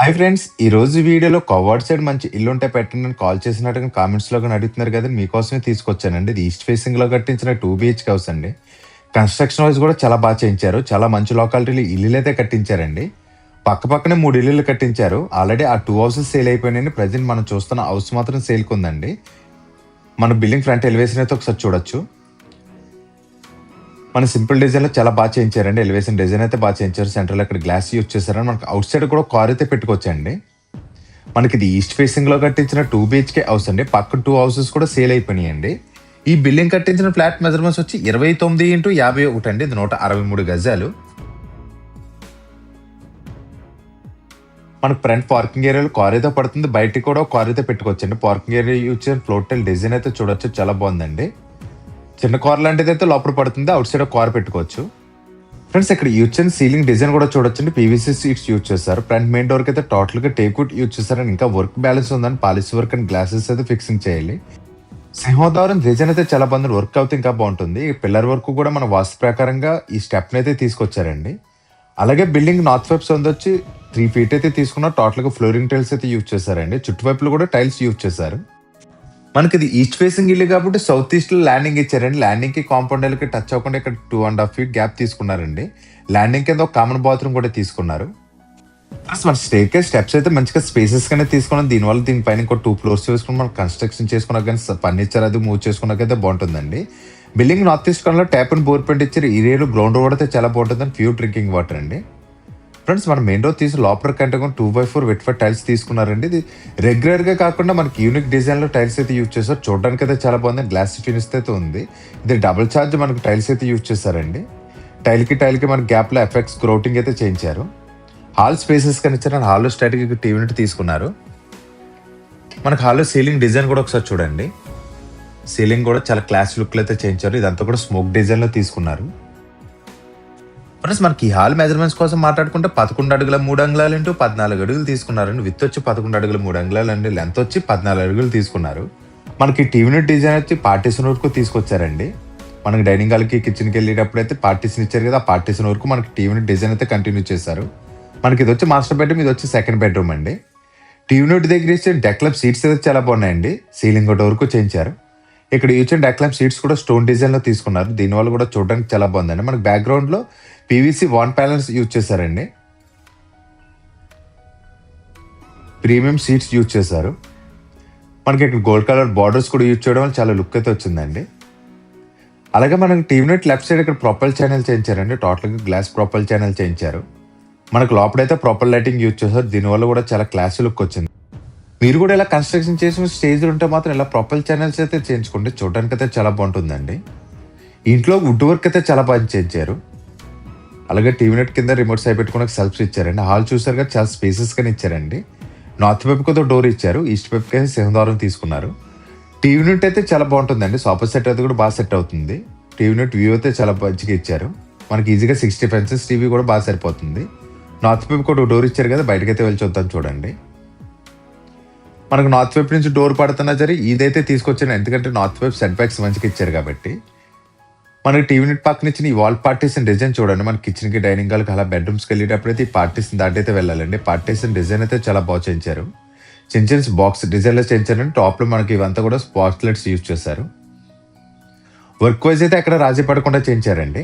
Hi friends! ఈ రోజు వీడియోలో కవర్డ్ సైడ్ మంచి ఇల్లుంటే పెట్టండి అని కాల్ చేసినట్టుగా కామెంట్స్‌లో గాని అడుగుతున్నారు కదండీ! మీకోసమే తీసుకొచ్చానండి. ఇది ఈస్ట్ ఫేసింగ్‌లో కట్టించిన 2 బీహెచ్‌కే హౌస్ అండి. కన్‌స్ట్రక్షన్ వైస్ కూడా చాలా చేయించారు. చాలా మంచి లొకాలిటీలో ఇల్లులైతే కట్టించారండి. పక్కనే 3 ఇల్లులు కట్టించారు. ఆల్రెడీ ఆ 2 హౌసెస్ సేల్ అయిపోయినాయండి. ప్రెజెంట్ మనం చూస్తున్న హౌస్ మాత్రం సేల్‌కుందండి. మన బిల్డింగ్ ఫ్రంట్ ఎలివేషన్ అయితే ఒకసారి చూడొచ్చు. మన సింపుల్ డిజైన్‌లో చాలా చేయించారండి. ఎలివేషన్ డిజైన్ అయితే చేయించారు. సెంటర్‌లో ఇక్కడ గ్లాస్ యూజ్ చేశారని మనకు ఔట్ సైడ్ కూడా కార్ అయితే పెట్టుకోవచ్చండి. మనకిది ఈస్ట్ ఫేసింగ్‌లో కట్టించిన 2 బీహెచ్‌కే హౌస్ అండి. పక్కన 2 హౌసెస్ కూడా సేల్ అయిపోయినాయండి. ఈ బిల్డింగ్ కట్టించిన ఫ్లాట్ మెజర్‌మెంట్స్ వచ్చి 29x51 అండి. ఇది 163 గజాలు. మనకు ఫ్రంట్ పార్కింగ్ ఏరియాలో కార్ అయితే పడుతుంది. బయటికి కూడా కార్ అయితే పెట్టుకోవచ్చండి. పార్కింగ్ ఏరియా యూజ్ చేసిన ఫ్లోర్ టైల్ డిజైన్ అయితే చూడొచ్చు. చాలా బాగుందండి. చిన్న కార్ లాంటిది అయితే లోపల పడుతుంది. అవుట్ సైడ్ కార్ పెట్టుకోవచ్చు. ఫ్రెండ్స్ ఇక్కడ యూజ్ చేసిన సీలింగ్ డిజైన్ కూడా చూడొచ్చండి. పీవీసీ సీట్స్ యూజ్ చేస్తారు. ఫ్రంట్ మెయిన్ డోర్ కి అయితే టోటల్ గా టేక్ వుడ్ యూజ్ చేస్తారని ఇంకా వర్క్ బ్యాలెన్స్ ఉందని పాలిష్ వర్క్ అండ్ గ్లాసెస్ అయితే ఫిక్సింగ్ చేయాలి. సింహోద్వారం డిజైన్ అయితే చాలా బాగుంది. వర్క్ అవుతే ఇంకా బాగుంటుంది. ఈ పిల్లర్ వర్క్ కూడా మన వాస్తు ప్రకారంగా ఈ స్టెప్ అయితే తీసుకొచ్చారండి. అలాగే బిల్డింగ్ నార్త్ వైపు వచ్చి 3 feet అయితే తీసుకున్న టోటల్ గా ఫ్లోరింగ్ టైల్స్ అయితే యూజ్ చేశారండి. చుట్టువైపులు కూడా టైల్స్ యూజ్ చేశారు. మనకి ఇది ఈస్ట్ ఫేసింగ్ ఇల్లు కాబట్టి సౌత్ ఈస్ట్ లో ల్యాండింగ్ ఇచ్చారండి. ల్యాండింగ్ కి కాంపౌండ్ కి టచ్ అవ్వకుండా ఇక్కడ 2.5 feet గ్యాప్ తీసుకున్నారండి. ల్యాండింగ్ కింద ఒక కామన్ బాత్రూమ్ కూడా తీసుకున్నారు. మన స్టెప్స్ అయితే మంచిగా స్పేసెస్ గానే తీసుకున్నాం. దీనివల్ల దీనిపైన ఇంకో 2 floors వేసుకుని మనం కన్స్ట్రక్షన్ చేసుకున్నా కానీ ఫర్నిచర్ అది మూవ్ చేసుకున్నాకైతే బాగుంటుందండి. Building north east corner tap and bore paint ఇచ్చారు. ఈ ఏరియాలో గ్రౌండ్ రోడ్ అయితే చాలా బాగుంటుందని ప్యూర్ డ్రింకింగ్ వాటర్ అండి. ఫ్రెండ్స్ మన మెయిన్ డోర్ తీసి లోపల కంటే 2x4 వెట్ టైల్స్ తీసుకున్నారండి. ఇది రెగ్యులర్ గా కాకుండా మనకి యూనిక్ డిజైన్ లో టైల్స్ అయితే యూజ్ చేస్తారు. చూడడానికి అయితే చాలా బాగుంది. గ్లాస్ ఫినిష్ అయితే ఉంది. ఇది డబుల్ చార్జ్ మనకి టైల్స్ అయితే యూజ్ చేశారండి. టైల్ కి మన గ్యాప్ లో ఎఫెక్ట్స్ గ్రౌటింగ్ అయితే చేయించారు. హాల్ స్పేసెస్ కనిచ్చారు. హాల్లో స్టాటిక్ టీవీ యూనిట్ తీసుకున్నారు. మనకి హాల్లో సీలింగ్ డిజైన్ కూడా ఒకసారి చూడండి. సీలింగ్ కూడా చాలా క్లాస్ లుక్ అయితే చేయించారు. ఇదంతా కూడా స్మోక్ డిజైన్ లో తీసుకున్నారు. ఫ్రెండ్స్ మనకి ఈ హాల్ మెజర్మెంట్స్ కోసం మాట్లాడుకుంటే 11 అడుగుల 3 అంగుళాలు ఇంటూ 14 అడుగులు తీసుకున్నారండి. విత్ వచ్చి 11 అడుగుల 3 అంగుళాలు అండి. లెంత్ వచ్చి 14 అడుగులు తీసుకున్నారు. మనకి టీవీ యూనిట్ డిజైన్ వచ్చి పార్టీషన్ వరకు తీసుకొచ్చారండి. మనకి డైనింగ్ హాల్కి కిచెన్కి వెళ్ళేటప్పుడు అయితే పార్టీషన్ ఇచ్చారు కదా, ఆ పార్టీషన్ వరకు మనకి టీవీ యూనిట్ డిజైన్ అయితే కంటిన్యూ చేశారు. మనకి ఇది వచ్చి మాస్టర్ బెడ్రూమ్, ఇది వచ్చి సెకండ్ బెడ్రూమ్ అండి. టీవీ యూనిట్ దగ్గర ఇచ్చిన డెక్లబ్ సీట్స్ అయితే చాలా బాగున్నాయండి. సీలింగ్ ఒకటి వరకు చేయించారు. ఇక్కడ ఇచ్చిన డెక్లబ్ సీట్స్ కూడా స్టోన్ డిజైన్ లో తీసుకున్నారు. దీనివల్ల కూడా చూడడానికి చాలా బాగుందండి. మనకి బ్యాక్గ్రౌండ్ లో పీవీసీ వాల్ ప్యానల్స్ యూజ్ చేశారండి. ప్రీమియం సీట్స్ యూజ్ చేశారు. మనకి ఇక్కడ గోల్డ్ కలర్ బార్డర్స్ కూడా యూజ్ చేయడం వల్ల చాలా లుక్ అయితే వచ్చిందండి. అలాగే మనకి టీవీ యూనిట్ లెఫ్ట్ సైడ్ ఇక్కడ ప్రొపల్ ఛానల్ చేయించారండి. టోటల్గా గ్లాస్ ప్రొపల్ ఛానల్ చేయించారు. మనకు లోపలైతే ప్రొపల్ లైటింగ్ యూజ్ చేశారు. దీనివల్ల కూడా చాలా క్లాసీ లుక్ వచ్చింది. మీరు కూడా ఇలా కన్స్ట్రక్షన్ చేసిన స్టేజ్ ఉంటే మాత్రం ఇలా ప్రొపల్ ఛానల్స్ అయితే చేయించుకుంటే చూడడానికి అయితే చాలా బాగుంటుందండి. ఇంట్లో వుడ్ వర్క్ అయితే చాలా బాగా చేయించారు. అలాగే టీవీ యూనిట్ కింద రిమోట్ సైడ్ పెట్టుకునే సెల్ఫ్స్ ఇచ్చారండి. హాల్ చూసారు కదా, చాలా స్పేసెస్ కానీ ఇచ్చారండి. నార్త్ వైపుకి ఒక డోర్ ఇచ్చారు. ఈస్ట్ వైపుకి అయితే సింహద్వారం తీసుకున్నారు. టీవీ యూనిట్ అయితే చాలా బాగుంటుందండి. సోఫా సెట్ అయితే కూడా బాగా సెట్ అవుతుంది. టీవీ యూనిట్ వ్యూ అయితే చాలా మంచిగా ఇచ్చారు. మనకి ఈజీగా 60 inches టీవీ కూడా బాగా సరిపోతుంది. నార్త్ వైపుకి ఒక డోర్ ఇచ్చారు కదా, బయటకైతే వెళ్ళి చూద్దాం చూడండి. మనకు నార్త్ వైపు నుంచి డోర్ పడుతున్నా సరే ఇదైతే తీసుకొచ్చాను, ఎందుకంటే నార్త్ వైపు సెట్ బ్యాక్స్ మంచిగా ఇచ్చారు కాబట్టి. మనకి టీవీ యూనిట్ పక్కన ఇచ్చిన ఈ వాల్ పార్టీషన్ డిజైన్ చూడండి. మన కిచెన్ కి డైనింగ్ హాల్కి అలా బెడ్రూమ్స్కి వెళ్ళేటప్పుడు అయితే ఈ పార్టీషన్ దాటి అయితే వెళ్ళాలండి. పార్టీషన్ డిజైన్ అయితే చాలా బాగా చేయించారు. చిన్న బాక్స్ డిజైన్ లో చేయించారండి. టాప్ లో మనకి ఇవంతా కూడా స్పాట్ లైట్స్ యూజ్ చేశారు. వర్క్ వైజ్ అయితే అక్కడ రాజీ పడకుండా చేయించారండి.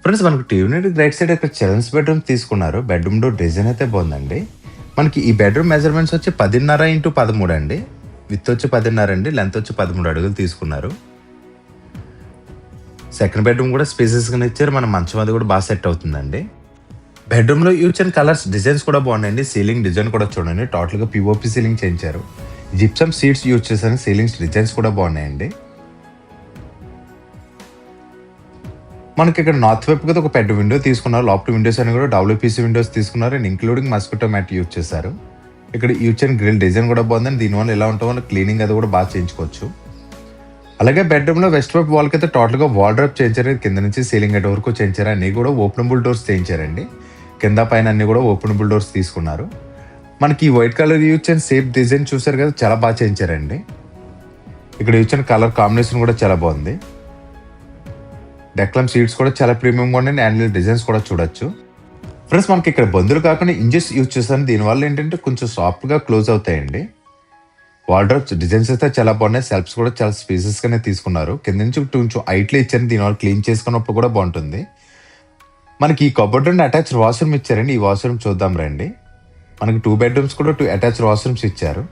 ఫ్రెండ్స్ మనకు టీవీ యూనిట్ రైట్ సైడ్ ఇక్కడ చిల్డ్రన్స్ బెడ్రూమ్ తీసుకున్నారు. బెడ్రూమ్ డోర్ డిజైన్ అయితే బాగుందండి. మనకి ఈ బెడ్రూమ్ మెజర్మెంట్స్ వచ్చి 10.5x13 అండి. విత్ వచ్చి 10.5 అండి. లెంత్ వచ్చి 13 అడుగులు తీసుకున్నారు. సెకండ్ బెడ్రూమ్ కూడా స్పేసెస్ గా ఇచ్చారు. మన మంచం అది కూడా బాగా సెట్ అవుతుందండి. బెడ్రూమ్ లో యూజ్ అండ్ కలర్స్ డిజైన్స్ కూడా బాగున్నాయండి. సీలింగ్ డిజైన్ కూడా చూడండి. టోటల్ గా పిఓపి సీలింగ్ చేయించారు. జిప్సమ్ సీట్స్ యూజ్ చేశారు. సీలింగ్స్ డిజైన్స్ కూడా బాగున్నాయండి. మనకి ఇక్కడ నార్త్ వైపు కదా ఒక పెద్ద విండో తీసుకున్నారు. లోపల విండోస్ అని కూడా WPC విండోస్ తీసుకున్నారు. And including mosquito mat use చేశారు. ఇక్కడ యూజ్ అండ్ గ్రిల్ డిజైన్ కూడా బాగుందండి. దీనివల్ల ఎలా ఉంటుందో క్లీనింగ్ అది కూడా బాగా చేయించుకోవచ్చు. అలాగే బెడ్రూమ్ లో వెస్ట్ వైపు వాల్ కి అయితే టోటల్ గా వాల్ డ్రాప్ చేయించారు. కింద నుంచి సీలింగ్ అట్ వరకు చేయించారు. అన్ని కూడా ఓపెనబుల్ డోర్స్ చేయించారండి. కింద పైన అన్ని కూడా ఓపెనబుల్ డోర్స్ తీసుకున్నారు. మనకి ఈ white colour use and safe design చూసారు కదా, చాలా బాగా చేయించారండి. ఇక్కడ యూజ్ అండ్ కలర్ కాంబినేషన్ కూడా చాలా బాగుంది. డెక్లమ్ సీట్స్ కూడా చాలా ప్రీమియంగా ఉండండి. యాన్యువల్ డిజైన్స్ కూడా చూడొచ్చు. ఫ్రెండ్స్ మనకి ఇక్కడ బందులు కాకుండా ఇంజెస్ యూజ్ చేశాను. దీనివల్ల ఏంటంటే కొంచెం సాఫ్ట్గా క్లోజ్ అవుతాయండి. వార్డ్రోబ్స్ డిజైన్స్ అయితే చాలా బాగున్నాయి. సెల్ఫ్స్ కూడా చాలా స్పేసెస్గానే తీసుకున్నారు. కింద నుంచి కొంచెం హైట్లో ఇచ్చారు. దీనివల్ల క్లీన్ చేసుకున్నప్పుడు కూడా బాగుంటుంది. మనకి ఈ కబోర్డ్ నుండి అటాచ్డ్ వాష్రూమ్ ఇచ్చారండి. ఈ వాష్రూమ్ చూద్దాం రండి. మనకి 2 బెడ్రూమ్స్ కూడా 2 అటాచ్డ్ వాష్రూమ్స్ ఇచ్చారు.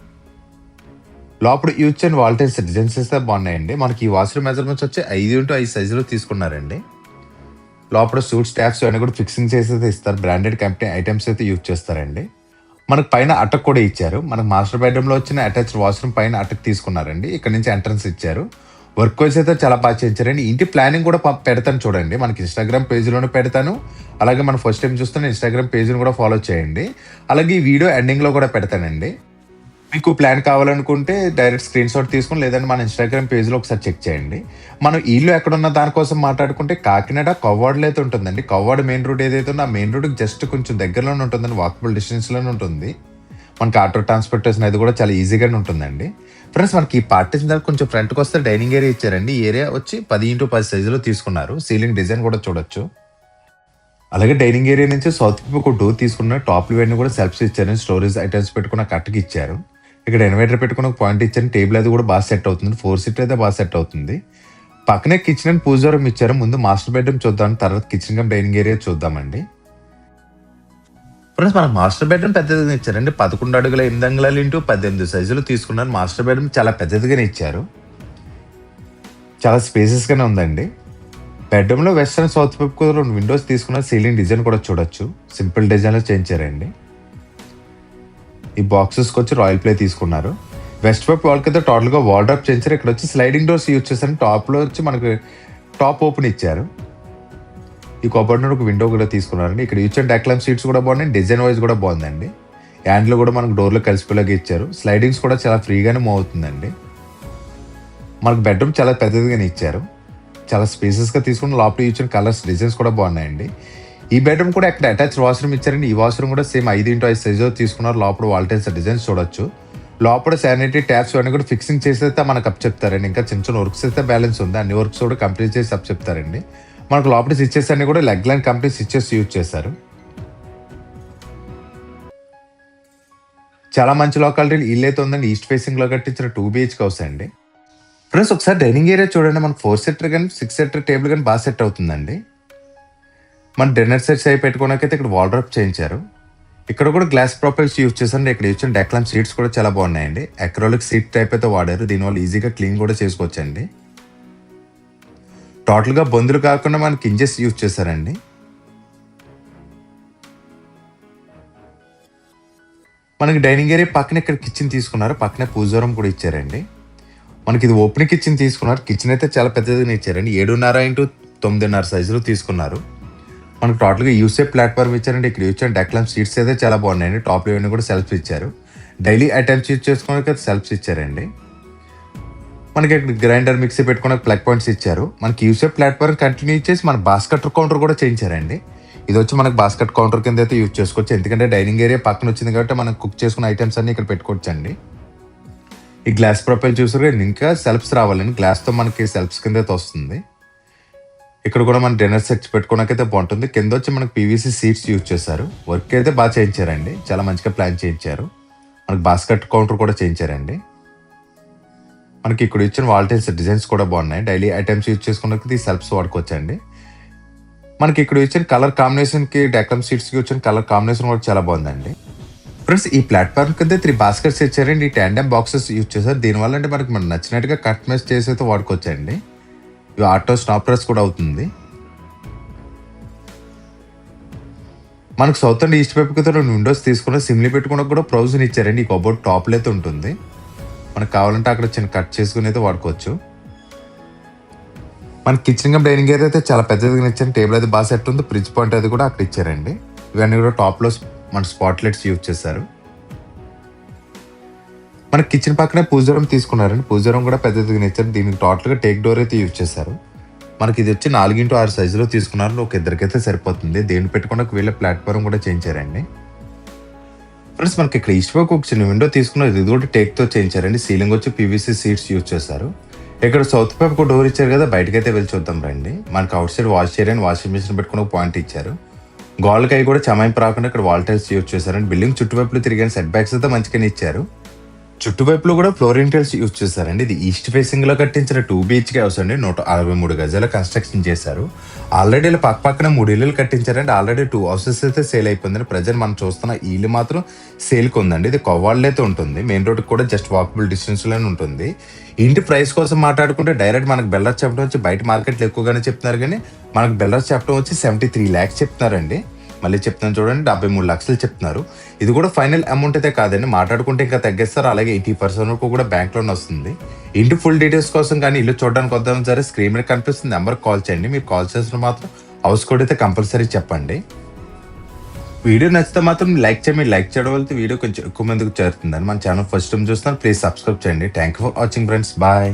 లోపల యూజ్ అండ్ వాల్టైల్స్ డిజైన్స్ అయితే బాగున్నాయండి. మనకి ఈ వాష్రూమ్ మెజర్మెంట్స్ వచ్చి 5x5 సైజులో తీసుకున్నారండి. లోపల సూట్ స్టాఫ్స్ అన్నీ కూడా ఫిక్సింగ్ చేసి అయితే ఇస్తారు. బ్రాండెడ్ కంపెనీ ఐటమ్స్ అయితే యూజ్ చేస్తారండి. మనకు పైన అటక్ కూడా ఇచ్చారు. మనకు మాస్టర్ బెడ్రూమ్లో వచ్చిన అటాచ్డ్ వాష్రూమ్ పైన అటక్ తీసుకున్నారండి. ఇక్కడ నుంచి ఎంట్రన్స్ ఇచ్చారు. వర్క్ వైజ్ అయితే చాలా బాగా చేయించారండి. ఇంటి ప్లానింగ్ కూడా పెడతాను చూడండి. మనకి ఇన్స్టాగ్రామ్ పేజ్లోనే పెడతాను. అలాగే మనం ఫస్ట్ టైం చూస్తున్న ఇన్స్టాగ్రామ్ పేజ్ని కూడా ఫాలో చేయండి. అలాగే ఈ వీడియో ఎండింగ్లో కూడా పెడతానండి. మీకు ప్లాన్ కావాలనుకుంటే డైరెక్ట్ స్క్రీన్ షాట్ తీసుకుని లేదంటే మన ఇన్స్టాగ్రామ్ పేజ్లో ఒకసారి చెక్ చేయండి. మనం ఇల్లు ఎక్కడున్న దానికోసం మాట్లాడుకుంటే కాకినాడ కవ్వాడలో అయితే ఉంటుందండి. కవ్వాడ మెయిన్ రోడ్ ఏదైతే ఉందో ఆ మెయిన్ రోడ్కి జస్ట్ కొంచెం దగ్గరలోనే ఉంటుందండి. వాకబుల్ డిస్టెన్స్లోనే ఉంటుంది. మనకి ఆటో ట్రాన్స్పోర్టేషన్ అది కూడా చాలా ఈజీగానే ఉంటుందండి. ఫ్రెండ్స్ మనకి ఈ పార్టీషన్ దగ్గర కొంచెం ఫ్రంట్కి వస్తే డైనింగ్ ఏరియా ఇచ్చారండి. ఈ ఏరియా వచ్చి 10x10 సైజులో తీసుకున్నారు. సీలింగ్ డిజైన్ కూడా చూడొచ్చు. అలాగే డైనింగ్ ఏరియా నుంచి సౌత్ వైపు ఒక డోర్ తీసుకున్న టాప్ ఇవన్నీ కూడా సెల్ఫ్స్ ఇచ్చారు. స్టోరేజ్ ఐటమ్స్ పెట్టుకున్న కట్టకి ఇచ్చారు. ఇక్కడ ఇన్వర్టర్ పెట్టుకున్న ఒక పాయింట్ ఇచ్చారు. టేబుల్ అది కూడా బాగా సెట్ అవుతుంది. 4 సీటర్ అయితే బాగా సెట్ అవుతుంది. పక్కనే కిచెన్ అండ్ పూజ రూమ్ ఇచ్చారు. ముందు మాస్టర్ బెడ్రూమ్ చూద్దాం, తర్వాత కిచెన్ కమ్ డైనింగ్ ఏరియా చూద్దామండి. ఫ్రెండ్స్ మనకు మాస్టర్ బెడ్రూమ్ పెద్దదిగా ఇచ్చారండి. 11 అడుగుల 8 అంగుళాలు ఇంటూ 18 సైజులు తీసుకున్నారు. మాస్టర్ బెడ్రూమ్ చాలా పెద్దదిగానే ఇచ్చారు. చాలా స్పేసెస్గానే ఉందండి. బెడ్రూమ్లో వెస్టర్న్ సౌత్ వైపు 2 విండోస్ తీసుకున్నారు. సీలింగ్ డిజైన్ కూడా చూడొచ్చు. సింపుల్ డిజైన్లో చేయించారండి. ఈ బాక్సెస్కి వచ్చి రాయల్ ప్లే తీసుకున్నారు. వెస్ట్ వైపు వాళ్ళకి అయితే టోటల్గా వార్డ్రోబ్ చేయించారు. ఇక్కడ వచ్చి స్లైడింగ్ డోర్స్ యూజ్ చేశారు. టాప్లో వచ్చి మనకి టాప్ ఓపెన్ ఇచ్చారు. ఈ కబోర్డ్ నుండి ఒక విండో కూడా తీసుకున్నారండి. ఇక్కడ యూజ్ అండ్ డెక్లామ్ సీట్స్ కూడా బాగున్నాయి. డిజైన్ వైజ్ కూడా బాగుందండి. హ్యాండ్లో కూడా మనకు డోర్లో కలిసిపోయేలాగా ఇచ్చారు. స్లైడింగ్స్ కూడా చాలా ఫ్రీగానే మూవ్ అవుతుందండి. మనకు బెడ్రూమ్ చాలా పెద్దదిగానే ఇచ్చారు. చాలా స్పేసెస్గా తీసుకుని లోపల యూజ్ అండ్ కలర్స్ డిజైన్స్ కూడా బాగున్నాయండి. ఈ బెడ్రూమ్ కూడా ఇక్కడ అటాచ్డ్ వాష్రూమ్ ఇచ్చారండి. ఈ వాష్రూమ్ కూడా సేమ్ 5x5 సైజులో తీసుకున్నారు. లోపల వాల్టైల్స్ డిజైన్స్ చూడొచ్చు. లోపల శానిటరీ ట్యాప్స్ అన్నీ కూడా ఫిక్సింగ్ చేసి అయితే మనకు అప్ చెప్తారండి. ఇంకా చిన్న చిన్న వర్క్స్ అయితే బ్యాలెన్స్ ఉంది. అన్ని వర్క్స్ కూడా కంప్లీట్ చేసి అప్ చెప్తారండి. మనకు లోపల స్విచ్చెస్ అన్ని కూడా leg line company switches use చేశారు. చాలా మంచి లొకాలిటీ ఇల్లు అయితే ఉందండి. ఈస్ట్ ఫేసింగ్ లో కట్టించిన 2 BHK హౌస్ అండి. ఫ్రెండ్స్ ఒకసారి డైనింగ్ ఏరియా చూడండి. మనకు 4 సీటర్ కానీ 6 సీటర్ టేబుల్ కానీ బాగా సెట్ అవుతుందండి. మన డిన్నర్ సెట్స్ అయి పెట్టుకోవడానికైతే ఇక్కడ వార్డ్రోబ్ చేయించారు. ఇక్కడ కూడా గ్లాస్ ప్రొఫైల్స్ యూజ్ చేశారు. ఇక్కడ ఇచ్చిన డెక్లామ్ సీట్స్ కూడా చాలా బాగున్నాయండి. అక్రాలిక్ సీట్ టైప్ అయితే వాడారు. దీనివల్ల ఈజీగా క్లీన్ కూడా చేసుకోవచ్చండి. టోటల్గా బందులు కాకుండా మనకి ఇంజెస్ యూజ్ చేశారండి. మనకి డైనింగ్ ఏరియా పక్కన ఇక్కడ కిచెన్ తీసుకున్నారు. పక్కనే పూజ రూమ్ కూడా ఇచ్చారండి. మనకి ఇది ఓపెన్ కిచెన్ తీసుకున్నారు. కిచెన్ అయితే చాలా పెద్దదిగా ఇచ్చారండి. 7.5x9.5 సైజులో తీసుకున్నారు. మనకు టోటల్గా యూసేఫ్ ప్లాట్ఫామ్ ఇచ్చారండి. ఇక్కడ యూజ్ అండ్ డెక్లామ్ సీట్స్ అయితే చాలా బాగున్నాయండి. టాప్ ఇవన్నీ కూడా సెల్ఫ్స్ ఇచ్చారు. డైలీ ఐటమ్స్ యూజ్ చేసుకోవడానికి అయితే సెల్ఫ్స్ ఇచ్చారండి. మనకి ఇక్కడ గ్రైండర్ మిక్సీ పెట్టుకోవడానికి ప్లగ్ పాయింట్స్ ఇచ్చారు. మనకి యూసేఫ్ ప్లాట్ఫామ్ కంటిన్యూ చేసి మన బాస్కెట్ కౌంటర్ కూడా చేయించారండి. ఇది వచ్చి మనకు బాస్కెట్ కౌంటర్ కింద అయితే యూజ్ చేసుకోవచ్చు. ఎందుకంటే డైనింగ్ ఏరియా పక్కన వచ్చింది కాబట్టి మనం కుక్ చేసుకున్న ఐటమ్స్ అన్ని ఇక్కడ పెట్టుకోవచ్చు అండి. ఈ గ్లాస్ ప్రొఫైల్ చూసారు. ఇంకా సెల్ఫ్స్ రావాలండి. గ్లాస్తో మనకి సెల్ఫ్స్ కింద అయితే వస్తుంది. ఇక్కడ కూడా మన డిన్నర్ సెట్స్ పెట్టుకోవడానికైతే బాగుంటుంది. కింద వచ్చి మనకి PVC సీట్స్ యూజ్ చేశారు. వర్క్ అయితే బాగా చేయించారండి. చాలా మంచిగా ప్లాన్ చేయించారు. మనకి బాస్కెట్ కౌంటర్ కూడా చేయించారండి. మనకి ఇక్కడ ఇచ్చిన వాల్టైల్స్ డిజైన్స్ కూడా బాగున్నాయి. డైలీ ఐటమ్స్ యూజ్ చేసుకున్నది ఈ సెల్ఫ్స్ వాడుకోవచ్చండి. మనకి ఇక్కడ ఇచ్చిన కలర్ కాంబినేషన్కి డెక్లామ్ సీట్స్కి వచ్చిన కలర్ కాంబినేషన్ కూడా చాలా బాగుందండి. ఫ్రెండ్స్ ఈ ప్లాట్ఫామ్ కింద 3 బాస్కెట్స్ ఇచ్చారండి. ఈ ట్యాండమ్ బాక్సెస్ యూజ్ చేశారు. దీనివల్ల అంటే మనకి నచ్చినట్టుగా కట్ మ్యాచ్ చేసి అయితే వాడుకోవచ్చండి. ఇవి ఆటో స్టాపర్స్ కూడా అవుతుంది. మనకు సౌత్ అండ్ ఈస్ట్ వైపుకి 2 విండోస్ తీసుకున్న సిమ్లీ పెట్టుకున్న కూడా ప్రొవిజన్ ఇచ్చారండి. ఈ కబోర్డ్ టాప్లో అయితే ఉంటుంది. మనకు కావాలంటే అక్కడ చిన్న కట్ చేసుకుని అయితే వాడుకోవచ్చు. మన కిచెన్ కమ్ డైనింగ్ ఏరియా అయితే చాలా పెద్దదిగా ఇచ్చారు. టేబుల్ అయితే బాగా సెట్ ఉంది. ఫ్రిడ్జ్ పాయింట్ అది కూడా అక్కడ ఇచ్చారండి. ఇవన్నీ కూడా టాప్లో మన స్పాట్ లైట్స్ యూజ్ చేశారు. మన కిచెన్ పక్కనే పూజ రూమ్ తీసుకున్నారండి. పూజ రూమ్ కూడా పెద్దదిగా ఇచ్చారు. దీనికి టోటల్గా టేక్ డోర్ అయితే యూజ్ చేశారు. మనకి ఇది వచ్చి 4x6 సైజులో తీసుకున్నారు. ఒక ఇద్దరికైతే సరిపోతుంది. దేని పెట్టుకున్న వీళ్ళ ప్లాట్ఫామ్ కూడా చేయించారండి. ఫ్రెండ్స్ మనకి ఇక్కడ ఈస్ట్ వైపు ఒక చిన్న విండో తీసుకున్నారు. ఇది కూడా టేక్తో చేయించారండి. సీలింగ్ వచ్చి PVC సీట్స్ యూజ్ చేశారు. ఇక్కడ సౌత్ వైపు ఒక డోర్ ఇచ్చారు కదా, బయటకైతే వెళ్ళి చూద్దాం రండి. మనకి outside wash area and washing machine పెట్టుకుని ఒక పాయింట్ ఇచ్చారు. గోల్కి అవి కూడా చమాయింపు రాకుండా ఇక్కడ వాల్ టైల్స్ యూజ్ చేశారండి. బిల్డింగ్ చుట్టువైపులు తిరిగిన సెట్ బ్యాక్స్ అయితే మంచిగానే ఇచ్చారు. చుట్టువైపులో కూడా ఫ్లోరింగ్ టైల్స్ యూజ్ చేశారండి. ఇది ఈస్ట్ ఫేసింగ్ లో కట్టించిన 2 BHK హౌస్ అండి. 163 గజాల కన్స్ట్రక్షన్ చేశారు. ఆల్రెడీ ఇలా పక్కన 3 ఇల్లులు కట్టించారండి. ఆల్రెడీ 2 హౌసెస్ అయితే సేల్ అయిపోయిందండి. ప్రజెంట్ మనం చూస్తున్న ఈ ఇల్లు మాత్రం సేల్కి ఉందండి. ఇది కొవ్వాళ్ళు అయితే ఉంటుంది. మెయిన్ రోడ్ కూడా జస్ట్ వాకబుల్ డిస్టెన్స్ లోనే ఉంటుంది. ఇంటి ప్రైస్ కోసం మాట్లాడుకుంటే డైరెక్ట్ మనకు బెల్లర్స్ చెప్పడం వచ్చి బయట మార్కెట్లో ఎక్కువగానే చెప్తున్నారు, కానీ మనకు బెల్లర్స్ చెప్పడం వచ్చి 73 lakhs చెప్తున్నారండి. మళ్ళీ చెప్తున్నాను చూడండి, 73 లక్షలు చెప్తున్నారు. ఇది కూడా ఫైనల్ అమౌంట్ అయితే కాదండి, మాట్లాడుకుంటే ఇంకా తగ్గిస్తారు. అలాగే 80% వరకు కూడా బ్యాంక్ లోన్ వస్తుంది. ఇంటి ఫుల్ డీటెయిల్స్ కోసం కానీ ఇల్లు చూడడానికి వద్దాం సరే స్క్రీన్ మీద కనిపిస్తుంది నెంబర్ కాల్ చేయండి. మీరు కాల్ చేసిన మాత్రం హౌస్ కోడ్ అయితే కంపల్సరీ చెప్పండి. వీడియో నచ్చితే మాత్రం లైక్ చేయండి. లైక్ చేయడం వల్ల వీడియో కొంచెం ఎక్కువ మందికి చేరుతుందని. మన ఛానల్ ఫస్ట్ టైం చూస్తున్నారు, ప్లీజ్ సబ్స్క్రైబ్ చేయండి. Thank you for watching friends, bye.